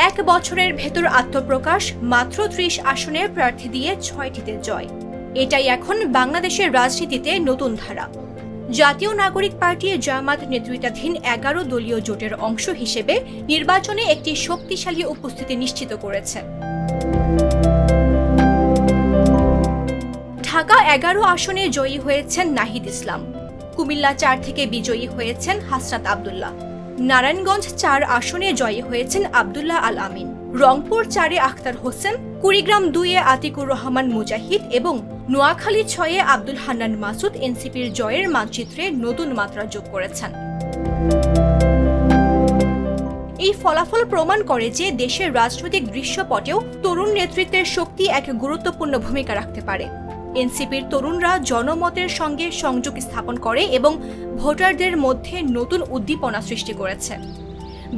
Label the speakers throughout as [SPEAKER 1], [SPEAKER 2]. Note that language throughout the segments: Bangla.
[SPEAKER 1] এক বছরের ভেতর আত্মপ্রকাশ, মাত্র ৩০ আসনের প্রার্থী দিয়ে ৬টিতে জয়। এটাই এখন বাংলাদেশের রাজনীতিতে নতুন ধারা। জাতীয় নাগরিক পার্টি জামাত নেতৃত্বাধীন ১১ দলীয় জোটের অংশ হিসেবে নির্বাচনে একটি শক্তিশালী উপস্থিতি নিশ্চিত করেছে। ঢাকা ১১ আসনে জয়ী হয়েছেন নাহিদ ইসলাম। কুমিল্লা ৪ থেকে বিজয়ী হয়েছেন হাসনাত আব্দুল্লাহ। নারায়ণগঞ্জ ৪ আসনে জয়ী হয়েছেন আব্দুল্লাহ আল আমিন। রংপুর ৪-এ আখতার হোসেন, কুড়িগ্রাম ২-এ আতিকুর রহমান মুজাহিদ এবং নোয়াখালী ৬-এ আব্দুল হান্নান মাসুদ এনসিপির জয়ের মানচিত্রে নতুন মাত্রা যোগ করেছেন। এই ফলাফল প্রমাণ করে যে দেশের রাজনৈতিক দৃশ্যপটেও তরুণ নেতৃত্বের শক্তি এক গুরুত্বপূর্ণ ভূমিকা রাখতে পারে। এনসিপির তরুণরা জনমতের সঙ্গে সংযোগ স্থাপন করে এবং ভোটারদের মধ্যে নতুন উদ্দীপনা সৃষ্টি করেছে।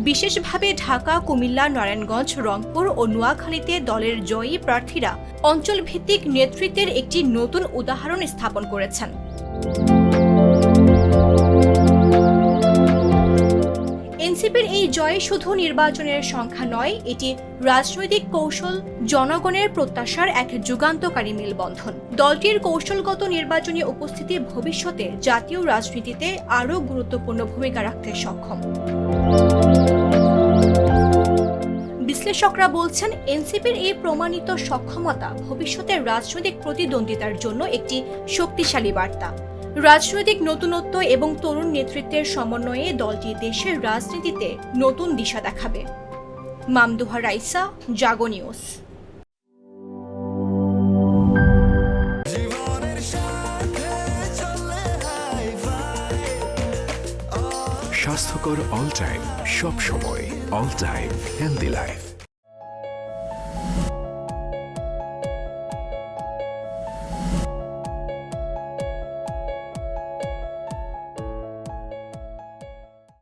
[SPEAKER 1] বিশেষভাবে ঢাকা, কুমিল্লা, নারায়ণগঞ্জ, রংপুর ও নোয়াখালীতে দলের জয়ী প্রার্থীরা অঞ্চলভিত্তিক নেতৃত্বের একটি নতুন উদাহরণ স্থাপন করেছেন। এনসিপির এই জয় শুধু নির্বাচনের সংখ্যা নয়, এটি রাজনৈতিক কৌশল, জনগণের প্রত্যাশার এক যুগান্তকারী মেলবন্ধন। দলটির কৌশলগত নির্বাচনী উপস্থিতি ভবিষ্যতে জাতীয় রাজনীতিতে আরও গুরুত্বপূর্ণ ভূমিকা রাখতে সক্ষম। বিশ্লেষকরা বলছেন, এনসিপির এই প্রমাণিত সক্ষমতা ভবিষ্যতের রাজনৈতিক প্রতিদ্বন্দ্বিতার জন্য একটি শক্তিশালী বার্তা। রাজনৈতিক নতুনত্ব এবং তরুণ নেতৃত্বের সমন্বয়ে দলটি দেশের রাজনীতিতে নতুন দিশা দেখাবে। মামদুহা রাইসা, জাগো নিউজ।
[SPEAKER 2] স্বাস্থ্যকর অল টাইম, সব সময় অল টাইম হেলদি লাইফ।